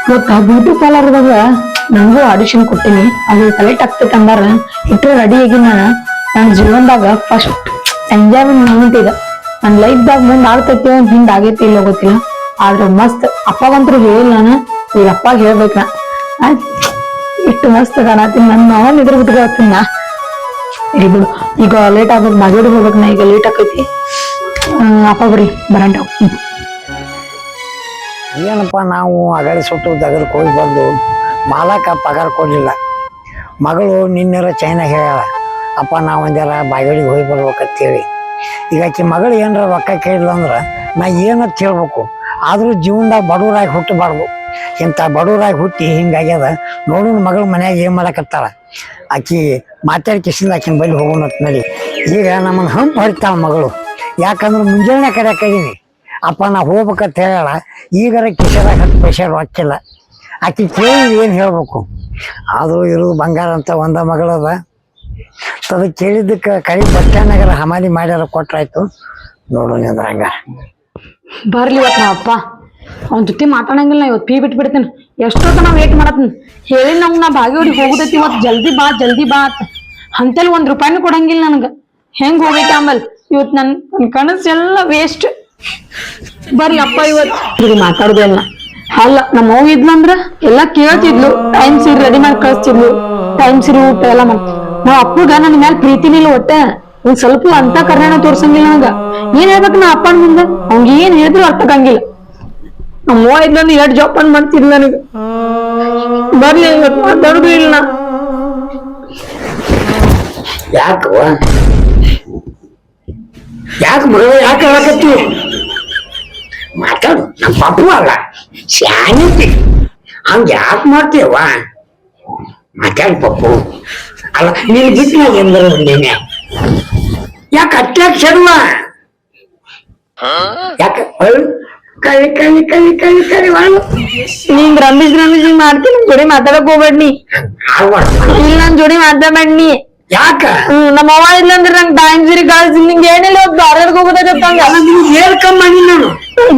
ಇವತ್ತ ಬ್ಯೂಟಿ ಪಾರ್ಲರ್ದಾಗ ನಂಗೂ ಆಡಿಷನ್ ಕೊಟ್ಟಿನಿ. ಅದು ಸೆಲೆಕ್ಟ್ ಆಗ್ತೈತೆ ಅಂದಾರ. ಇಟ್ರೆ ರೆಡಿ ಆಗಿನ ನನ್ನ ಜೀವನದಾಗ ಫಸ್ಟ್ ಎಂಜಾಯ್ಮೆಂಟ್ ಮೂಮೆಂಟ್ ಇದೆ. ನನ್ನ ಲೈಫ್ದಾಗ ಮುಂದ್ ಆಗ್ತೈತಿ ಹಿಂದ್ ಆಗೈತಿ ಇಲ್ಲ ಗೊತ್ತಿಲ್ಲ. ಆದ್ರೆ ಮಸ್ತ್ ಅಪ್ಪಗಂತೂ ಹೇಳಿಲ್ಲ ನಾನು. ಈಗ ಅಪ್ಪಾಗ ಹೇಳ್ಬೇಕ ನಾ ಇಷ್ಟು ಮಸ್ತ್ ಕಾಣತೀನಿ. ನನ್ನ ಅವನ್ ಇದ್ರ ಬಿಟ್ಕೊಳ್ತೀನಿ ನಾ. ಇಲ್ಲಿ ಬಿಡು, ಈಗ ಲೇಟ್ ಆಗ್ಬೇಕು, ಬಾಗೇಡಿ ಹೋಗ್ಬೇಕು ನಾ. ಈಗ ಲೇಟ್ ಆಕೈತಿ. ಅಪ್ಪ ಬರ್ರಿ ಬರಂಟ. ಏನಪ್ಪ ನಾವು ಅಗಡಿ ಸುಟ್ಟು ದಗದಕ್ಕೆ ಹೋಗಿ ಬಂದು ಮಾಲಕ ಪಗಾರ ಕೊಡಲಿಲ್ಲ. ಮಗಳು ನಿನ್ನೆರ ಚೈನ ಹೇಳ್ಯಾಳ, ಅಪ್ಪ ನಾವು ಒಂದೆಲ್ಲ ಬಾಗೇಡಿಗೆ ಹೋಗಿ ಬರ್ಬೇಕಂತೇಳಿ. ಈಗ ಆಕಿ ಮಗಳು ಏನಾರ ರೊಕ್ಕ ಕೇಳಿಲ್ಲ ಅಂದ್ರೆ ನಾ ಏನಂತ ಹೇಳ್ಬೇಕು. ಆದರೂ ಜೀವನದಾಗ ಬಡವರಾಗಿ ಹುಟ್ಟಬಾರ್ದು. ಇಂಥ ಬಡವರಾಗಿ ಹುಟ್ಟಿ ಹಿಂಗಾಗ್ಯದ. ನೋಡೋಣ ಮಗಳು ಮನ್ಯಾಗ ಏನು ಮಾಡಕತ್ತಾಳ. ಆಕಿ ಮಾತಾಡಿ ಕಿಸಿಂದ ಆಕಿನ ಬಳಿ ಹೋಗೋಣ ನಡಿ. ಈಗ ನಮ್ಮನ್ನು ಹಂಪು ಹೊಡಿತಾಳ ಮಗಳು. ಯಾಕಂದ್ರೆ ಮುಂಜಾನೆ ಕರೆಯಾಕಿದ್ದೀನಿ, ಅಪ್ಪ ನಾ ಹೋಗ್ಬೇಕಂತ ಹೇಳ. ಈಗಾರ ಕಿಶದಾಗ 10 ಪೈಸೆ ರೊಕ್ಕಿಲ್ಲ. ಆಕಿ ಕೇಳಿ ಏನು ಹೇಳ್ಬೇಕು. ಅದು ಇರೋದು ಬಂಗಾರ ಅಂತ ಒಂದ ಮಗಳದ. ಅದು ಕೇಳಿದ್ದಕ್ಕೆ ಕೈ ಬಟ್ಟೆನಾಗರ ಹಮಾಲಿ ಮಾಡ್ಯಾರ ಕೊಟ್ರಾಯ್ತು. ನೋಡೋಣ ಅಂದ್ರೆ ಹಂಗ ಬರ್ಲಿ ಇವತ್ತು ನಾ ಅಪ್ಪ ಅವನ ಜೊತೆ ಮಾತಾಡಂಗಿಲ್ಲ. ಇವತ್ತು ಪೀ ಬಿಟ್ಬಿಡ್ತೇನೆ. ಎಷ್ಟೊತ್ತ ನಾ ವೇಟ್ ಮಾಡತ್ತೀನಿ. ಹೇಳಿ ನಮ್ಗೆ ನಾ ಬಾಗೇವಾಡಿಗೆ ಹೋಗುದೈತಿ ಇವತ್ತು. ಜಲ್ದಿ ಬಾ ಅಂತ ಅಂತೇಳಿ 1 ರೂಪಾಯಿನೂ ಕೊಡಂಗಿಲ್ಲ ನನಗೆ. ಹೆಂಗ್ ಹೋಗೈತಿ ಆಮೇಲೆ ಇವತ್ತು ನನ್ನ ಕನಸು ಎಲ್ಲ ವೇಸ್ಟ್. ಬರ್ಲಿ ಅಪ್ಪ ಇವತ್ತು ಮಾತಾಡುದೇ ಇಲ್ಲ. ಅಲ್ಲ ನಮ್ಮ ಅವ್ವ ಇದ್ಲಂದ್ರ ಎಲ್ಲಾ ಕೇಳ್ತಿದ್ಲು. ಟೈಮ್ ಸೀರೆ ರೆಡಿ ಮಾಡಿ ಕಳಿಸ್ತಿದ್ಲು. ಟೈಮ್ ಸೀರೆ ಊಟ ಎಲ್ಲ ಮಾಡ್ತಿದ್ಲು. ನಾವ್ ಅಪ್ಪಗ ನನ್ನ ಮೇಲೆ ಪ್ರೀತಿನಿಲ್ಲ ಒಟ್ಟೆ. ಒಂದ್ ಸ್ವಲ್ಪ ಅಂತ ಕರ್ನಾಟಕ ತೋರ್ಸಂಗಿಲ್ಲ ನನಗ. ಏನ್ ಹೇಳ್ಬೇಕು ನಾ ಅಪ್ಪನ ಮುಂದೆ? ಅವ್ಗ ಏನ್ ಹೇಳಿದ್ರು ಅರ್ಥ ಆಗಂಗಿಲ್ಲ. ನಮ್ಮ ಅವ್ವ ಇದ್ಲಂದ್ರ 2 ಜೋಪಾನ ಮಾಡ್ತಿದ್ಲು ನನಗ. ಬರ್ಲಿ ಇವತ್ತು ಮಾತಾಡುದು ಇಲ್ಲ. ಯಾಕೆ ಮಗಳ ಯಾಕೆ ಹೇಳಕತ್ತಿ? ಮಾತಾಡು. ನಮ್ಮ ಪಪ್ಪು ಅಲ್ಲ ಶಾನಿತಿ. ಹಂಗ ಯಾಕೆ ಮಾಡ್ತೀವ? ಮಾತಾಡು ಪಪ್ಪು. ಅಲ್ಲ ನೀನು ಬಿಟ್ಟು ನಾನು ಎಂದ್ರೆ ನೀನೆ ಯಾಕೆ ಅಟ್ಯಾಕ್ ಸಡುವ? ಯಾಕೆ ಕಳಿ ಕಳಿ ಕಳಿ ಕಳಿ ಕಳಿ ನೀನ್ ರಮೇಶ್ ಮಾಡ್ತೀನಿ. ನನ್ ಜೋಡಿ ಮಾತಾಡಕ್ ಹೋಗ್ಬೇಡ್ನಿ. ಇಲ್ಲ ನನ್ ಜೋಡಿ ಮಾತಾಡ್ಬೇಡ್ನಿ. ಯಾಕ? ನಮ್ಮ ಅವ್ವ ಇಲ್ಲಂದ್ರೆ ನಂಗೆ ಟೈಮ್ ಸೀರೆ ಕಳ್ಸಿ. ನಿಂಗೆ ಏನಿಲ್ಲ ಪಾರ್ಲರ್ಗೆ ಹೋಗೋದಂಗ ಏನ್ ಕಮ್ಮಿ ಮಾಡಿ ನಾನು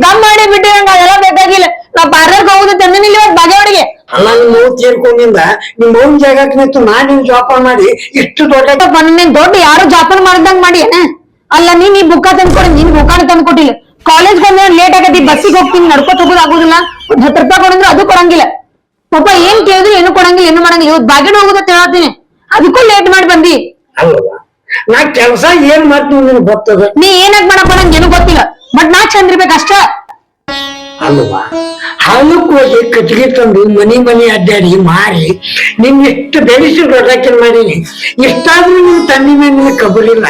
ಗಮ್ ಮಾಡಿ ಬಿಟ್ಟು ನಂಗೆ ಅದೆಲ್ಲ ಬೇಕಾಗಿಲ್ಲ. ನಾ ಪಾರ್ಲರ್ಗೆ ಹೋಗೋದು ತಂದಿಲ್ಲ ಇವತ್ತು ಬಾಗೇವಾಡಿಗೆ. ಅಲ್ಲ ನಿಮ್ಮ ಮೌತ್ ಸೇರ್ಕೊಂಡಿಂದ ನಿಮ್ ಮೌನ್ ಜಾಗಕ್ಕೆ ನಿಂತು ನಾನ್ ನಿಮ್ ಜೋಪಾನ ಮಾಡಿ ಇಷ್ಟು ದೊಡ್ಡ ನೀನ್ ದೊಡ್ಡ ಯಾರು ಜೋಪಾನ ಮಾಡ್ದಂಗ್ ಮಾಡಿ ಅಲ್ಲ. ನೀನ್ ಈ ಬುಕ್ಕ ತಂದ್ಕೊಡಿ. ನೀನ್ ಬುಕ್ಕಾನ ತಂದು ಕೊಟ್ಟಿಲ್ಲ. ಕಾಲೇಜ್ ಬಂದ್ರೆ ಲೇಟ್ ಆಗತಿ. ಬಸ್ಸಿಗೆ ಹೋಗ್ತೀನಿ, ನಡ್ಕೊತ ಹೋಗೋದು ಆಗುದಿಲ್ಲ. 10 ರೂಪಾಯಿ ಕೊಡಂದ್ರೆ ಅದು ಕೊಡಂಗಿಲ್ಲ. ಪಾಪ ಏನ್ ಕೇಳಿದ್ರು ಏನು ಕೊಡಂಗಿಲ್ಲ, ಏನು ಮಾಡಂಗಿಲ್ಲ. ಇವತ್ತು ಬಾಗೇವಾಡಿ ಹೋಗೋದ ಹೇಳ್ತೀನಿ. ಅದಕ್ಕೂ ಲೇಟ್ ಮಾಡಿ ಬಂದಿ. ಅಲ್ವಾ? ನಾ ಕೆಲಸ ಏನ್ ಮಾಡ್ತೀನಿ ನಿನಗೆ ಗೊತ್ತದ. ನೀ ಏನಾಗ್ ಮಾಡಪ್ಪ ನಂಗೆ ಏನು ಗೊತ್ತಿಲ್ಲ. ಬಟ್ ನಾ ಚಂದ ಇರ್ಬೇಕಷ್ಟ ಅಲ್ವಾ? ಹಾಲಕ್ಕೆ ಹೋಗಿ ಕಟ್ಟಿಗೆ ತಂದು ಮನಿ ಅಡ್ಡಾಡಿ ಮಾರಿ ನಿನ್ ಎಷ್ಟು ಬೆಳೆಸಿ ದೊಡ್ಡಾಕಿನ ಮಾಡೀನಿ. ಎಷ್ಟಾದ್ರೂ ನಿಮ್ ತಂದೆ ಮೇಲೆ ನಿನಗೆ ಕಬರಿಲ್ಲ.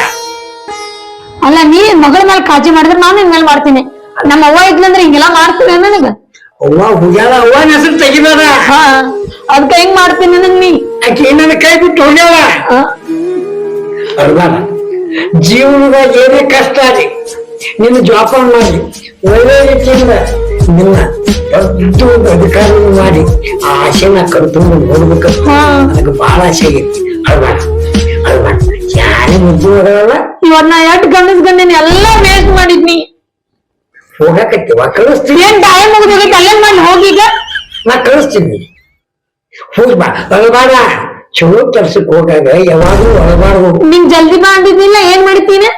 ಅಲ್ಲ ನೀ ಮಗಳ ಮೇಲೆ ಕಾಳಜಿ ಮಾಡಿದ್ರೆ ನಾನು ನಿನ್ ಮೇಲೆ ಮಾಡ್ತೀನಿ. ನಮ್ಮ ಅವ್ವ ಇದ್ಲಂದ್ರೆ ಹಿಂಗೆಲ್ಲಾ ಮಾಡ್ತೀನಿ ನನಗ. ಅವ್ವ ಹುಗ್ಯಾಳ. ಅವ್ವನ ಹೆಸರು ತೆಗಿದಾರ. ಅದ್ಕ ಹೆಂಗ್ ಮಾಡ್ತೀನಿ ನನಗ್ ನೀ? ಆಕೆ ನನ್ನ ಕೈ ಬಿಟ್ಟು ಹೋಗ್ಯಾಳ. ಅಲ್ವಾ? ಜೀವನದಾಗ ಏನೇ ಕಷ್ಟ ಆಗಿ ನಿನ್ನ ಜೋಪಾನ ಮಾಡಿ ಒಳ್ಳೆ ರೀತಿಯಿಂದ ನಿನ್ನ ದೊಡ್ಡ ಒಂದು ಅಧಿಕಾರ ಮಾಡಿ ಆ ಆಸೆನ ಕಡ್ತುಂಬ ನೋಡ್ಬೇಕು. ನನಗೆ ಬಹಳ ಆಸೆ ಆಗೈತಿ. ಅಲ್ವಾ? ಯಾರೇ ಮುದ್ದು ಹೋಗಲ್ಲ. ಇವತ್ ನಾ ಎಷ್ಟ್ ಗಂಡಸ್ಗಂಡೇನಿ ಎಲ್ಲಾ ವೇಸ್ಟ್ ಮಾಡಿದ್ನಿ. ಹೋಗಕತ್ತೀವ ಕಳಿಸ್ತೀನಿ. ಏನ್ ಟೈಮ್ ಮುಗಿದೋಗೈತಿ. ಅಲ್ಲೇನ್ ಮಾಡಿ ಹೋಗೀಗ. ನಾ ಕಳಿಸ್ತೀನಿ. ಹೋಗಿ ಬಾ. ಅಳಬಾರ. ಚಲೋ ಕೆಲ್ಸಕ್ಕೆ ಹೋಗಾಗ ಯಾವಾಗ್ಲೂ ಒಳಬಾರ್ದು. ನಿಂಗ್ ಜಲ್ದಿ ಬಾ ಅಂದಿದ್ನಿಲ್ಲ. ಏನ್ ಮಾಡಿದ್ದೀನಿ?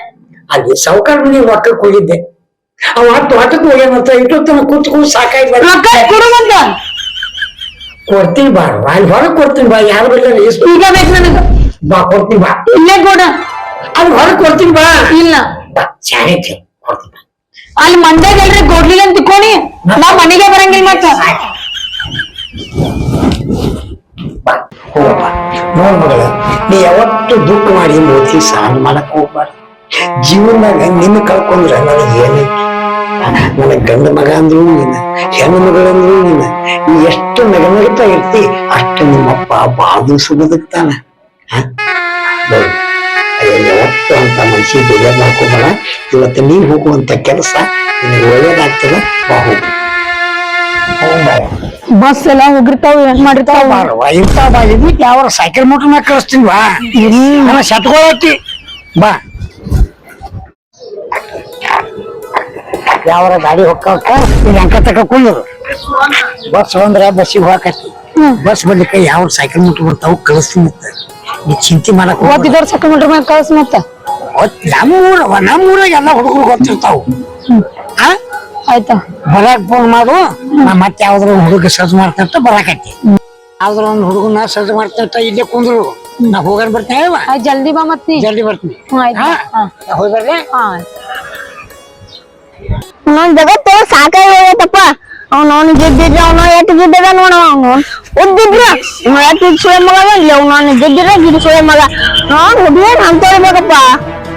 ಅಲ್ಲಿ ಸಾವುಕಾರ ಮನೆ ರೊಕ್ಕಕ್ಕೆ ಹೋಗಿದ್ದೆ. ಅವ ತೋಟಕ್ಕೆ ಹೋಗ್ಯಾನಂತ ಇಟ್ಟೊತ್ತನ ಕೂತ್ಕೊಂಡು ಸಾಕಾಗಿ ಕೊಡುವಂತ ಕೊಡ್ತೀನಿ ಬಾ. ಅಲ್ಲಿ ಹೊರಗೆ ಕೊಡ್ತೀನಿ ಬಾ. ಯಾರು ಬೇಕಾದ್ರೆ ಈಗ ಬೇಕು ನನಗ. ಬಾ ಕೊಡ್ತೀನಿ ಬಾ. ಇಲ್ಲೇ ಕೊಡ. ಅಲ್ಲಿ ಹೊರಗೆ ಕೊಡ್ತೀನಿ ಬಾ. ಇಲ್ಲ ಶಾನೆ ಕೊಡ್ತೀನಿ ಬಾ. ಅಲ್ಲಿ ಮಂಡ್ಯಾಗ ಎಲ್ರಿ ಕೊಡ್ಲಿಲ್ಲ ಅಂತ ತಿಕ್ಕೋಣಿ. ನಾ ಮನೆಗೆ ಬರಂಗಿಲ್ಲ ಮತ್ತ. ಹೋಗಪ್ಪ. ನೋಡ್ ಮಗಳ, ನೀ ಯಾವತ್ತು ದುಃಖ ಮಾಡಿ ಮೋದಿ ಸಾಲ ಮಾಡಕ್ ಹೋಗ್ಬಾರ್ದು. ಜೀವನದಾಗ ನಿನ್ನ ಕಳ್ಕೊಂಡ್ರೆ ನನಗೆ ಏನೈತಿ? ನನಗ್ ಗಂಡ ಮಗ ಅಂದ್ರು ನೀನ, ಹೆಣ್ಣು ಮಗಳಂದ್ರು ನೀನ. ನೀ ಎಷ್ಟು ನಗನಗ್ತಾ ಇರ್ತಿ ಅಷ್ಟು ನಿಮ್ಮಪ್ಪ ಬಾದು ಸುಗದಕ್ತಾನ. ಯಾವತ್ತು ಅಂತ ಮನ್ಸಿಗೆ ಬೇಜಾರ್ ಮಾಡ್ಕೋಬೇಡ. ಇವತ್ತು ನೀನ್ ಹೋಗುವಂತ ಕೆಲಸ ನಿನಗೆ ಒಳ್ಳೇದಾಗ್ತದ. ಬಾ ಹೋಗು. ಬಸ್ ಎಲ್ಲ ಹೋಗಿರ್ತಾವ. ಏನ್ ಮಾಡಿರ್ತಾವ ಇರ್ತಾವ. ಬಾ. ಇದಕ್ಕೆ ಯಾವ ಸೈಕಲ್ ಮೋಟರ್ನ ಕಳಿಸ್ತೀನಿ ಬಾ. ಇಲ್ಲ ಶತ್ಕೊಳತಿ ಬಾ. ಯಾವರ ಗಾಡಿ ಹೊಕ್ಕ ಇಲ್ಲಿ ಅಂಕ ತಕ ಕುಂದ್ರು ಬಸ್ ಬಂದ್ರ ಬಸ್ಸಿಗೆ ಹೋಗಕತ್ತಿ ಬಸ್ ಬರ್ಲಿಕ್ಕೆ ಯಾವ ಸೈಕಲ್ ಮುಟ್ಟು ಬರ್ತಾವ ಕಳಿಸ್ತೀನಿ ನೀ ಚಿಂತೆ ಮಾಡಕ್ ಓದಿದವ್ರ ಸೆಕೆಂಡ್ ಮೇಲೆ ಕಳ್ಸ ಮತ್ತ ನಮ್ಮೂರಾಗ ಎಲ್ಲ ಹುಡುಗರು ಗೊತ್ತಿರ್ತಾವ ಆಯ್ತಾ ಬರಾಕ್ ಫೋನ್ ಮಾಡು ನಾ ಮತ್ತೆ ಯಾವ್ದ್ರ ಹುಡುಗ ಸಜ್ಜು ಮಾಡ್ತಿರ್ತ ಬರಾಕತ್ತಿ ಯಾವ್ದ್ರ ಒಂದ್ ಹುಡುಗನ ಸಜ್ಜು ಮಾಡ್ತಿರ್ತ ಇಲ್ಲೇ ಕುಂದ್ರು ನಾ ಹೋಗಾರ ಬರ್ತೇವ ಆಯ್ತ್ ಜಲ್ದಿ ಬಾ ಮತ್ ನೀ ಜಲ್ದಿ ಬರ್ತೀನಿ ಹೋಗಿ ಬರ್ರಿ ಅವ್ನ ಜಗತ್ತು ಸಾಕಾಗೈತಪ್ಪ ಅವ್ನು ಗೆದ್ದಿದ್ರ ಅವ್ನು ಎಟ್ಟು ಗಿದ್ದದ ನೋಡ ಅವ್ನು ಉದ್ದಿದ್ರ ಎಟ್ಟು ಸುಳೆ ಮಗ ಇಲ್ಲ ಅವ್ನು ಗೆದ್ದಿರ ಗಿಡ ಸುಳೆ ಮಗ ನಾನ್ ಹುಡುಗನ್ ಅಂತೇಳ್ಬೇಕಪ್ಪ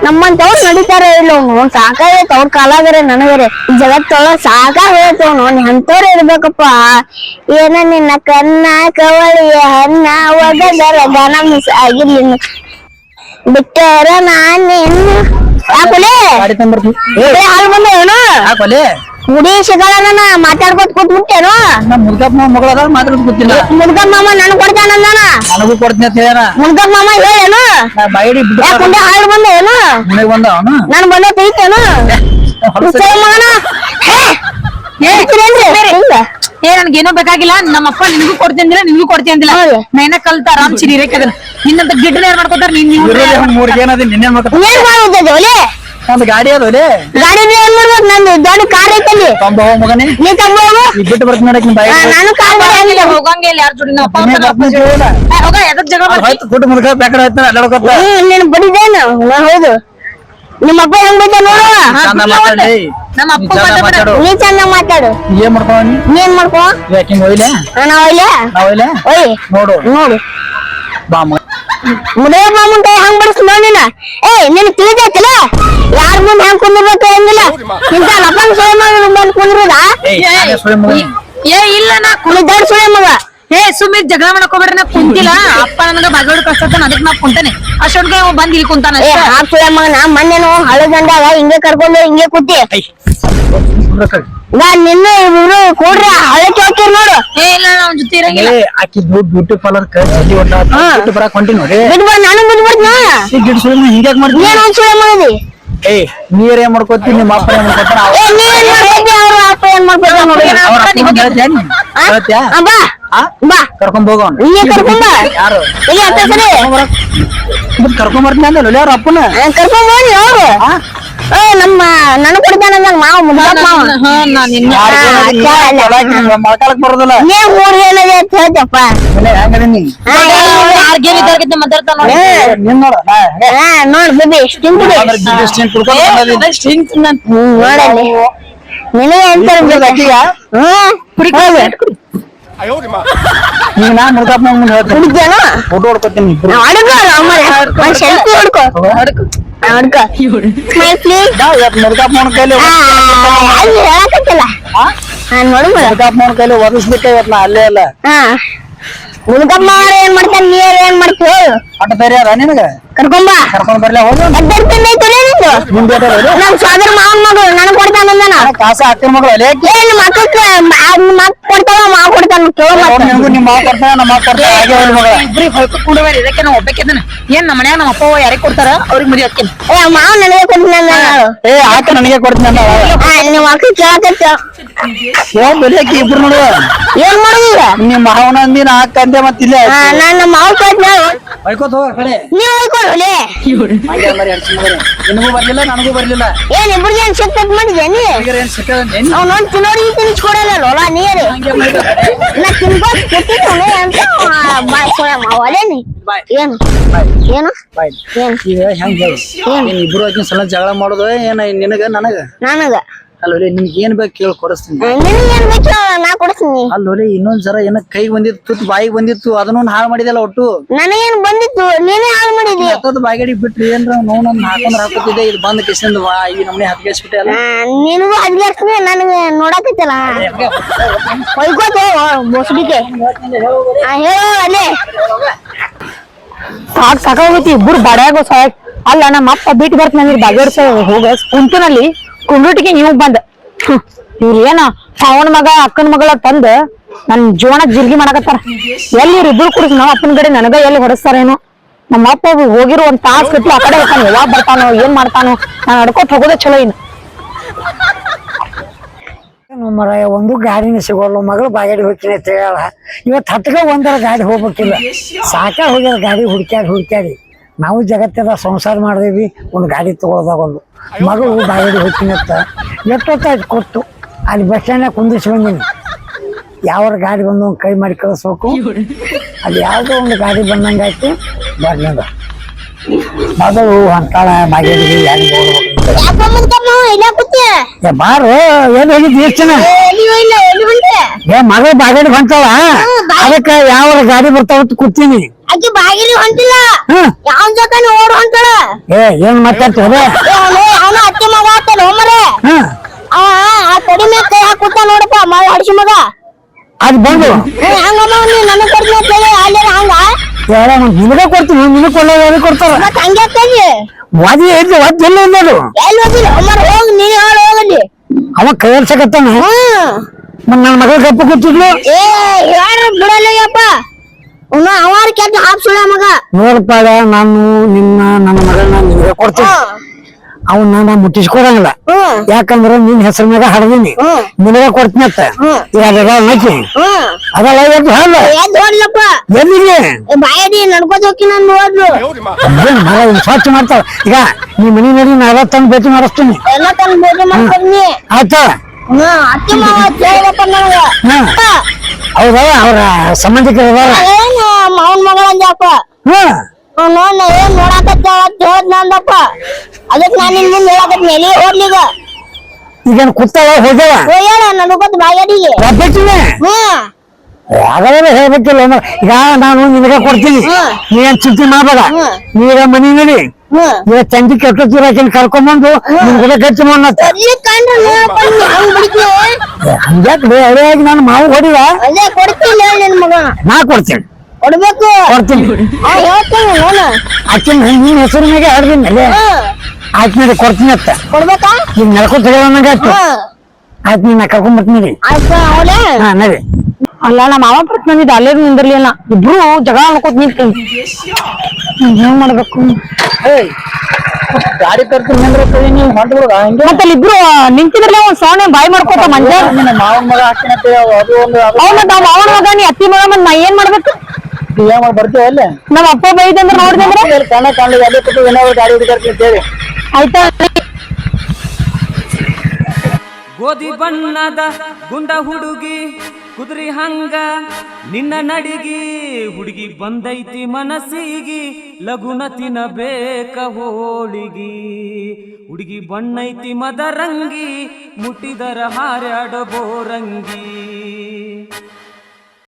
ನಮ್ಮಂತವ್ರು ನಡೀತಾರ ಇಲ್ಲ ಅವ್ನು ಸಾಕಾಗೈತ ಅವ್ರ ಕಾಲಾಗರೆ ನನಗರೆ ಈ ಜಗತ್ತೊಳ ಸಾಕಾಗೈತ ಅವ್ನು ಅಂತವ್ರು ಇರ್ಬೇಕಪ್ಪ ಏನ ನಿನ್ನ ಕನ್ನ ಕವಳಿಯ ಹನ್ನ ಒಗದರ ಗಾನ ಮಿಸ್ ಆಗಿರ್ಲಿ ಬಿಟ್ಟರ ನಾನೇನು ಯಾಕೊಲೆ ಹಾಲು ಬಂದ ಏನು ಮುಡಿ ಸಿಗಲ್ಲ ಮಾತಾಡ್ಕೊತ ಕೂತ್ಬಿಟ್ಟೇನು ನಮ್ ಮುದ್ಗಪ್ಪ ಮಗಳ ಮಾತಾಡೋದು ಗೊತ್ತಿಲ್ಲ ಮುದ್ಗಪ್ಪ ಮಾಮ ನನ್ ಕೊಡ್ತಾನಂದ ನನಗೂ ಕೊಡ್ತೀನಿ ಅಂತ ಹೇಳ ಮುದ್ಗಪ್ಪ ಮಾಮ ಹೇಳೇನು ಬಾಯಿಡಿ ಯಾಕಂದ್ರೆ ಹಾಳು ಬಂದ ಏನು ಮನೆಗೆ ಬಂದ ಅವನು ನನ್ ಬಂದ ತೆಗಿತೇನು ಮಗನ ಏ ನನ್ಗೇನೋ ಬೇಕಾಗಿಲ್ಲ ನಮ್ಮಪ್ಪ ನಿನಗೂ ಕೊಡ್ತೀನಿ ನಿನ್ಗೂ ಕೊಡ್ತೀನಿ ಅಂದಿಲ್ಲ ನೈನ ಕಲ್ತ ಆರಾಮ್ ಚಿರಿ ರೇಖದನ ನಿನ್ನಂತ ಗಿಡ್ಡನ ಏನ್ ಮಾಡ್ಕೋತಾರ ನೀನ್ ಮೂರ್ಗೆ ಏನದ ನಿನ್ನೆ ಏನ್ ಮಾಡುತ್ತದೆ ಒಲೆ ಒಂದು ಗಾಡಿ ಅದ ಗಾಡಿ ಏನ್ ಮಾಡ್ಬೇಕು ನಂದು ದೊಡ್ಡ ಕಾರ್ ಐತಲ್ಲಿ ತಂಬ ಹೋಗ್ ಮಗನೇ ನೀ ತಗೊಂಡು ಈ ಬಿಟ್ಟು ಬರ್ತೀನಿ ನೋಡಕ್ ನಿಮ್ ಬಾಯಿ ನಾನು ಕಾರ್ ಮಾಡಿ ಹೋಗಂಗಿಲ್ಲ ಯಾರ ಜೋಡಿ ನಮ್ಮ ಅಪ್ಪ ಹೋಗ ಎದಕ್ ಜಗಳ ಆಯ್ತು ಕೊಟ್ಟು ಮುದ್ಕ ಪ್ಯಾಕೆಟ್ ಆಯ್ತಾನ ಅಡ್ಡಾಡ್ಕೊತ ನೀನ್ ಬಡಿದೇನು ಹೌದು ನಿಮ್ಮ ಅಪ್ಪ ಹೆಂಗ್ ಬೈತ ನೋಡು ಚಂದ ಮಾತಾಡಿ ನಮ್ಮ ಅಪ್ಪ ಚಂದ ಮಾತಾಡು ನೀ ಚಂದ ಮಾತಾಡು ಏನ್ ಮಾಡ್ಕೊ ನೀ ಏನ್ ಮಾಡ್ಕೋ ಯಾಕಿಂಗ್ ಒಯ್ಲೆ ನಾ ಒಯ್ಲೆ ನಾವೊಯ್ಲೆ ಒಯ್ ನೋಡು ನೋಡು ಬಾ ಮಗ ಮುದೇ ಮಾಮನ್ ಕೈ ಹಂಗ್ ಬಡಿಸ್ ನೋಡಿನ ನಿನ್ ತಿಳಿದೈತಲ್ಲ ಯಾರ ಮುಂದೆ ಹೆಂಗ್ ಕುಂದಿರ್ಬೇಕು ಹೆಂಗಿಲ್ಲ ಇಂತ ಲಪಂಗ್ ಸುಳೆ ಮಗ ಬಂದ್ ಕುಂದ್ರದ ನಾನೇ ಸುಳ್ಳು ಮಗ ಏ ಇಲ್ಲ ನಾ ಕುಳಿ ದೊಡ್ಡ ಸುಳೆ ಮಗ ಏ ಸುಮ್ಮನೆ ಜಗಳ ಮಾಡಕ್ ಹೋಗ್ಬೇಡ್ರಿ ನಾ ಕುಂತಿಲ್ಲ ಅಪ್ಪ ನನಗ ಬಾಗೇವಾಡಿ ಕಳ್ಸತ್ತಾನ ಅದಕ್ಕೆ ನಾ ಕುಂತಾನೆ ಅಷ್ಟೊಂದ್ಗೆ ಅವ ಬಂದ್ ಇಲ್ಲಿ ಕುಂತಾನ ಆ ಸುಳೆ ಮಗನ ಮೊನ್ನೆನು ಹಳೆ ಗಂಡಾಗ ಹಿಂಗೆ ಕರ್ಕೊಂಡು ಹಿಂಗೆ ಕೂತಿ ನಿನ್ನ ಇವ್ರು ಕೂಡ್ರಿ ಹಳೆ ಚೌಕಿರ್ ನೋಡು ಏ ಇಲ್ಲ ಅವ್ನ ಜೊತೆ ಇರಂಗಿಲ್ಲ ಆಕಿ ಬ್ಯೂಟಿ ಪಾರ್ಲರ್ ಜಲ್ದಿ ಬಿಟ್ಟು ಬರಾಕ್ ಹೊಂಟಿ ನೋಡಿ ಬಿಡ್ಬಾರ ನಾನು ಬಿಡ್ಬಿಡ್ನ ಈ ಗಿಡ ಸುಳ್ಳು ಹಿಂಗ್ಯಾಕ್ ಮಾಡ್ತೀನಿ ನೀನ್ ಒಂದ್ ಸುಳೆ ಮಾಡಿದಿ ಏಯ್ ನೀರ್ ಏನ್ ಮಾಡ್ಕೋತಿ ನಿಮ್ಮ ಅಪ್ಪ ಏನ್ ಮಾಡ್ಕೊತಾನ ನೀ ಏನ್ ಮಾಡ್ಕೊತಿ ಅವ್ರ ಅಪ್ಪ ಏನ್ ಮಾಡ್ಕೊತ ನೋಡಿ ಅವ್ರ ಅಪ್ಪ ಹೇಳ್ತ್ಯಾ ಬಾ ಬಾ ಕರ್ಕೊಂಡ್ ಹೋಗೋಣ ನೀ ಕರ್ಕೊಂಡ್ ಬಾ ಯಾರು ಇಲ್ಲಿ ಹತ್ತ ಸರಿ ಕರ್ಕೊಂಡ್ ಬರ್ತೀನಿ ಅಂದಲ್ಲ ಅವ್ರ ಅಪ್ಪನ ಕರ್ಕೊಂಡ್ ಹೋಗಿ ಅವ್ರು ನಮ್ಮ ನನ್ ಕೊಡ್ತಾನಂದ ಮಾವ ಮುದ್ದಪ್ಪ ಮಾವ ಮಳ್ಕಾಲಕ್ ಬರೋದಿಲ್ಲ ನೀ ಮೂರ್ ಏನದೆ ಅಂತ ಹೇಳ್ತಪ್ಪ ಹೆಂಗದೀನಿ ಮಾತಾಡ್ತಾನ ನೋಡಿ ನಿನ್ ನೋಡ ನೋಡ್ ಬೇಬಿ ತಿಂತಿದೆ ನೋಡಲ್ಲಿ ನಿನಗೆ ಎಂತ ಈಗ ನಾ ಮುರ್ಗಪ್ಪ ಮುಂದೆ ಹೇಳ್ತೀನಿ ಕುಡಿದ್ಯಾನ ಫೋಟೋ ಹೊಡ್ಕೊತೀನಿ ಅಡ್ಕೋ ಸೆಲ್ಫಿ ಹೊಡ್ಕೋ ಅಡ್ಕೋ ಮುರ್ಗಪ್ಪ ಕೈಲಿ ಅಲ್ಲಿ ಹೇಳಕತ್ತಲ್ಲ ನೋಡು ಮುರ್ಗಪ್ಪ ಕೈಲಿ ಒದಿಸ್ಲಿಕ್ಕೆ ಇವತ್ತು ನಾ ಅಲ್ಲೇ ಅಲ್ಲ ಮುದುಕಮ್ಮ ಏನ್ ಮಾಡ್ತಾನ ನೀರ್ ಏನ್ ಮಾಡ್ತೀವಿ ಅಟ್ಟ ಬೇರೆ ಅದ ನಿನಗ ಕರ್ಕೊಂಬ ಕರ್ಕೊಂಡ್ ಬರ್ಲಿ ಹೋಗಿ ನಿಮ್ದು ನಮ್ ಸೋದರ ಮಾವನ್ ಮಗಳು ನನಗ್ ಕೊಡ್ತಾನ ಕಾಸ ಹಾಕ್ತಿರ್ ಮಗಳು ಅಲ್ಲೇ ಏನ್ ಮಕ್ಕಳ ಮಕ್ ಕೊಡ್ತಾವ ಮಾವ ಕೊಡ್ತಾನ ನಿಮ್ಗೂ ನಿಮ್ಮ ಮಾವ ಕೊಡ್ತಾನ ನಮ್ಮ ಮಾವ ಕೊಡ್ತಾನ ಹಾಗೆ ಹೋಗ್ಲಿ ಮಗಳ ಇಬ್ರಿಗೆ ಹೊಳ್ಕೊಂಡ್ಬೇಡ ಇದಕ್ಕೆ ನಾ ಒಬ್ಬಾಕಿದ್ದಾನ ಏನ್ ನಮ್ಮ ಮನ್ಯಾಗ ನಮ್ಮ ಅಪ್ಪ ಯಾರಿಗೆ ಕೊಡ್ತಾರ ಅವ್ರಿಗೆ ಮದುವೆ ಹಾಕ್ತೀನಿ ಮಾವ ನನಗೆ ಕೊಡ್ತಾನ ಏ ಆಕ ನನಗೆ ಕೊಡ್ತೀನಿ ಅಂದ ನೀವ್ ಮಕ್ಳು ಕೇಳಕತ್ತ ಏನ್ ಬೆಲೆಯಾಕಿ ಇಬ್ರು ನೋಡು ಏನ್ ಮಾಡುದಿಲ್ಲ ನಿಮ್ಮ ಮಾವನ ಅಂದಿ ನಾ ಹಾಕಂದೆ ಮತ್ತೆ ಇಲ್ಲೇ ನನ್ನ ಮಾವ ಕೊಡ್ತಾನ ಹೊಯ್ಕೋತ ಹೋಗ ಕಡೆ ನೀವ್ ಹೋಯ್ಕೊಳ್ಳಿ ನಿನಗೂ ಬರ್ಲಿಲ್ಲ ನನಗೂ ಬರ್ಲಿಲ್ಲ ಏನ್ ಇಬ್ರಿಗೆ ಏನ್ ಸಿಕ್ತದ್ ಮಾಡಿದ್ಯಾ ನೀ ಏನ್ ಸಿಕ್ಕದಂತೆ ಅವ್ ನೋಡಿ ತಿನ್ನೋಡಿ ತಿನ್ಸ್ಕೊಡಲ್ಲ ಹೊಲ ನೀರು ನಾ ತಿನ್ಕೋತ್ ಕೂತಿದ್ದೆ ಅಂತ ಬಾಯ್ ಸೋಳ ಮಾವಲೇನಿ ಏನು ಏನು ಏನ್ ಈಗ ಹೆಂಗ್ ಹೇಳಿ ನೀನ್ ಇಬ್ರು ಆಕಿನ ಸಲ ಜಗಳ ಮಾಡೋದು ಏನ ನಿನಗ ನನಗ ನನಗ ಅಲ್ಲೋಲೆ ನಿಮ್ಗೆ ಏನ್ ಬೇಕು ಕೇಳಿ ಕೊಡಿಸ್ತೀನಿ ನಿನಗೆ ಏನ್ ಬೇಕು ನಾ ಕೊಡಿಸ್ತೀನಿ ಅಲ್ಲೋಲೆ ಇನ್ನೊಂದ್ ಜರ ಏನ ಕೈಗೆ ಬಂದಿತ್ತು ಬಾಯಿಗೆ ಬಂದಿತ್ತು ಅದನ್ನೊಂದು ಹಾಳು ಮಾಡಿದಲ್ಲ ಒಟ್ಟು ನನಗೇನ್ ಬಂದಿತ್ತು ನೀನೇ ಹಾಳು ಮಾಡಿದಿ ಎತ್ತದ ಬಾಯಿಗಡಿ ಬಿಟ್ರಿ ಏನ್ರ ನೋವು ನನ್ ಹಾಕೊಂಡ್ರ ಹಾಕೋತಿದ್ದೆ ಇದು ಬಂದ್ ಕಿಸಿಂದ ಈ ನಮ್ನೆ ಹತ್ಗೆಸ್ಬಿಟ್ಟೆ ಅಲ್ಲ ನಿನಗೂ ಹದ್ಗೆರ್ಸ್ತೀನಿ ನನಗೆ ನೋಡಕತ್ತಲ್ಲ ಹೊಯ್ಕೋತ ಬೋಸ್ಡಿಕೆ ಹೇಳೋ ಅಲ್ಲೇ ಸಾಕಾಗೋಗೈತಿ ಇಬ್ಬರು ಬಡ್ಯಾಗೋ ಸಾಕ್ ಅಲ್ಲ ನಮ್ಮ ಅಪ್ಪ ಬಿಟ್ಟು ಬರ್ತೀನಿ ಬಾಗೇಡ್ಸ ಹೋಗ ಕುಂತನಲ್ಲಿ ಕುಂಡ್ರಟಿಗೆ ನೀವು ಬಂದ ಇವ್ರ ಏನ ಅವನ ಮಗ ಅಕ್ಕನ ಮಗಳ ತಂದ ನನ್ ಜೀವನ ಜಿರ್ಗಿ ಮಾಡಕತ್ತಾರ ಎಲ್ಲಿ ಇವ್ರ ಇಬ್ರು ಕುಡಿಸ್ ನಮ್ಮ ಅಪ್ಪನ ಕಡೆ ನನಗ ಎಲ್ಲಿ ಹೊಡಸ್ತಾರೇನು ನಮ್ಮ ಅಪ್ಪ ಹೋಗಿರೋ ಒಂದ್ ತಾಸ್ ಕಟ್ಲಿ ಆ ಕಡೆ ಹೋಗ್ತಾನ ಯಾವಾಗ ಬರ್ತಾನೋ ಏನ್ ಮಾಡ್ತಾನೋ ನಾನ್ ನಡ್ಕೊಟ್ ಹೋಗೋದೇ ಚಲೋ ಇನ್ನು ಮರ ಒಂದು ಗಾಡಿನ ಸಿಗೋಲ್ಲ ಮಗಳು ಬಾಗಡಿ ಹೋಗ್ತೀನಿ ಅಂತ ಹೇಳ ಇವತ್ತು ಹತ್ಗ ಒಂದರ ಗಾಡಿ ಹೋಗ್ಬೇಕಿಲ್ಲ ಸಾಕ ಹೋಗ್ಯಾರ ಗಾಡಿ ಹುಡ್ಕ್ಯಾಡಿ ನಾವು ಜಗತ್ತದ ಸಂಸಾರ ಮಾಡಿದೀವಿ ಒಂದು ಗಾಡಿ ತಗೊಳ್ದಾಗೊಂದು ಮಗಳು ಬಾಗಡಿ ಹೋಗ್ತೀನಿ ಅಂತ ಎಷ್ಟೊತ್ತಾಯ್ತು ಕೊಟ್ಟು ಅಲ್ಲಿ ಬಸ್ ಸ್ಟ್ಯಾಂಡ್ನಾಗ ಕುಂದಿಸಿ ಬಂದೀನಿ ಯಾವ ಗಾಡಿ ಬಂದು ಒಂದು ಕೈ ಮಾಡಿ ಕಳಿಸ್ಬೇಕು ಅಲ್ಲಿ ಯಾವುದೋ ಒಂದು ಗಾಡಿ ಬಂದಂಗಾಯ್ತು ಬರ್ಲಿಂದ ಮಗಳು ಅಂತಾಳ ಬಾಗೇಡಿ ಯಾರಿಗೆ ಬಾರು ಎಲ್ಲಿ ಹೋಗಿದ್ದಿ ಎಷ್ಟು ಜನ ಏ ಮಗಳು ಬಾಗೇಡಿ ಬಂತಾಳ ಅದಕ್ಕೆ ಯಾವ ಗಾಡಿ ಬರ್ತಾವತ್ತು ಕೂತೀನಿ ಆಕಿ ಬಾಗಿಲಿ ಹೊಂಟಿಲ್ಲ ಯಾವ ಜೊತೆ ಓಡ್ ಹೊಂಟಾಳ ಏ ಏನ್ ಮಾತಾಡ್ತೀರ ಅವನ ಅತ್ತೆ ಮಗ ಆತನ ಮರೆ ಅವ ಆ ಕಡಿ ಮ್ಯಾಗ ಕೈ ಹಾಕುತ್ತ ನೋಡಪ್ಪ ಮಳ ಹಡಿಸಿ ಮಗ ಅದು ಬಂದು ಹಂಗಮ್ಮ ನೀ ನನಗ್ ಕೊಡ್ತೀನಿ ಅಂತ ಹೇಳಿ ಅಲ್ಲೇ ಹಂಗ ನಿನಗ ಕೊಡ್ತೀನಿ ನಿನಗ್ ಕೊಡೋದು ಕೊಡ್ತಾರ ಮತ್ ಹಂಗೆ ಕಲಿ ವಾದಿ ಎಲ್ಲಿ ಒದ್ದು ಎಲ್ಲ ಇಲ್ಲದು ಎಲ್ಲಿ ಹೋಗಿಲ್ಲ ಮರ ಹೋಗಿ ನೀನ್ ಹೇಳಿ ಹೋಗಲಿ ಅವ ಕೈಯರ್ಸಕತ್ತಾನ ನನ್ನ ಮಗಳ ಗಪ್ಪ ಕೂತಿದ್ಲು ಏ ಯಾರು ಬಿಡಲ್ಲಯ್ಯಪ್ಪ ಅವಾರ ಕೆಟ್ಟ ಹಾಪ್ಸುಳ ಮಗ ನೋಡಪ್ಪ ನಾನು ನನ್ನ ಮಗಳನ್ನ ನಿನಗೆ ಕೊಡ್ತೀನಿ ಅವನ್ನ ನಾ ಮುಟ್ಟಿಸ್ಕೊಡಂಗಿಲ್ಲ ಯಾಕಂದ್ರ ನಿನ್ ಹೆಸರ ಮ್ಯಾಗ ಹಡದೀನಿ ನಿನಗ ಕೊಡ್ತೀನಿ ಅಂತ ನಕ್ಕಿ ಅದಲ್ಲ ಎದ್ದು ಹಾಲ ನೋಡ್ಲಪ್ಪ ಎಲ್ಲಿಗೆ ಬಾಯಡಿ ನಡ್ಕೋತ ಹೋಗಿ ನಾನು ನೋಡ್ಲು ಸ್ವಚ್ಛ ಮಾಡ್ತಾವ ಈಗ ನೀ ಮನಿ ನೋಡಿ ನಾ ಎಲ್ಲ ತಂದು ಭೇಟಿ ಮಾಡಿಸ್ತೀನಿ ಎಲ್ಲ ತಂದು ಭೇಟಿ ಮಾಡ್ತೀನಿ ಆಯ್ತಾ ಅತ್ತಿ ಮಾವ ಕೇಳಪ್ಪ ನನಗ ಹೌದಾ ಅವ್ರ ಸಂಬಂಧಿಕರು ಏನು ಮಾವನ್ ಮಗಳ ಅಂದ್ಯಪ್ಪ ನೋಡ್ ನಾ ಏನ್ ನೋಡಾಕತ್ತ ಹೇಳ್ದ್ ನಂದಪ್ಪ ಅದಕ್ ನಾನ್ ನಿನ್ ಮುಂದೆ ಹೇಳಕತ್ತೀನಿ ಎಲ್ಲಿ ಹೋಗ್ಲಿಗ ಈಗ ಕೂತಾಳ ಹೋಗ್ಯಾವ ಹೇಳ ನಡ್ಕೋತ ಬಾಯಡಿಗೆ ಯಾವ್ದಾರ ಹೇಳ್ಬೇಕಿಲ್ಲ ಈಗ ನಾನು ನಿನಗೆ ಕೊಡ್ತೀನಿ ನೀನ್ ಚಿಂತೆ ಮಾಡ್ಬೇಡ ನೀರ ಮನಿ ನೋಡಿ ಈಗ ಚಂದಿ ಕೆಟ್ಟೋತಿರಾಕಿನ ಕರ್ಕೊಂಬಂದು ನಿನ್ ಕೂಡ ಗಚ್ಚಿ ಮಾಡತ್ತ ಹಂಗ್ಯಾಕ್ರಿ ಹಳೆಯಾಗಿ ನಾನು ಮಾವು ಹೊಡಿವ ಅದೇ ಕೊಡ್ತೀನಿ ನಿನ್ ಮಗ ನಾ ಕೊಡ್ತೀನಿ ಕೊಡ್ಬೇಕು ಕೊಡ್ತೀನಿ ಹೇಳ್ತೀನಿ ನಾನು ಆಕಿನ ನಿನ್ ಹೆಸರು ಮ್ಯಾಗೆ ಹಡ್ದೀನಿ ಅಲ್ಲೇ ಆಯ್ತು ನೋಡಿ ಕೊಡ್ತೀನಿ ಅತ್ತ ಕೊಡ್ಬೇಕಾ ಈಗ ನಡ್ಕೊತ ಆಯ್ತು ಆಯ್ತು ನೀನ್ ನಾ ಕರ್ಕೊಂಡ್ಬರ್ತೀನಿ ಆಯ್ತು ಅವಳೆ ಹಾ ನಡಿ ಅಲ್ಲ ನಮ್ಮ ಮಾವ ಬರ್ತ ನಂದಿದ್ದ ಅಲ್ಲೇ ನಿಂದಿರ್ಲಿಲ್ಲ ಇಬ್ರು ಜಗಳ ಅನ್ಕೋತ ನಿಂತೀನಿ ಏನ್ ಮಾಡ್ಬೇಕು ಗಾಡಿ ತರ್ತೀನಿ ಅಂದ್ರೆ ನೀವು ಹೊಂಟ್ಬಿಡುದ ಹಂಗೆ ಮತ್ತೆ ಅಲ್ಲಿ ಇಬ್ರು ನಿಂತಿದ್ರಲ್ಲ ಒಂದ್ ಸೌಂಡ್ ಬಾಯಿ ಮಾಡ್ಕೋತ ಮಂಜ ಮಾವನ್ ಮಗ ಹಾಕ್ತೀನಿ ಅಂತ ಅದು ಒಂದು ಮತ್ತ ಮಾವನ ಮಗ ನೀ ಅತ್ತಿ ಮಗ ಮತ್ ನಾ ಏನ್ ಮಾಡ್ಬೇಕು ಬರ್ತೀವಿ ಅಲ್ಲೇ ನಮ್ಮ ಅಪ್ಪ ಬೈದಂದ್ರ ನೋಡಿದಂದ್ರ ಕಣ್ಣ ಕಾಣಲಿ ಅಲ್ಲೇ ಕೂತು ಏನಾದ್ರು ಗಾಡಿ ಹುಡುಗಾಡ್ತೀನಿ ಅಂತೇಳಿ ಆಯ್ತಾ ಗೋಧಿ ಬಣ್ಣದ ಗುಂಡ ಹುಡುಗಿ ಕುದುರಿ ಹಂಗ ನಿನ್ನ ನಡಿಗಿ ಹುಡುಗಿ ಬಂದೈತಿ ಮನಸ್ಸಿಗಿ ಲಗುನ ತಿನ್ನಬೇಕ ಹೋಳಿಗಿ ಹುಡುಗಿ ಬಣ್ಣೈತಿ ಮದರಂಗಿ ಮುಟ್ಟಿದರ ಹಾರ್ಯಾಡ ಬೋರಂಗಿ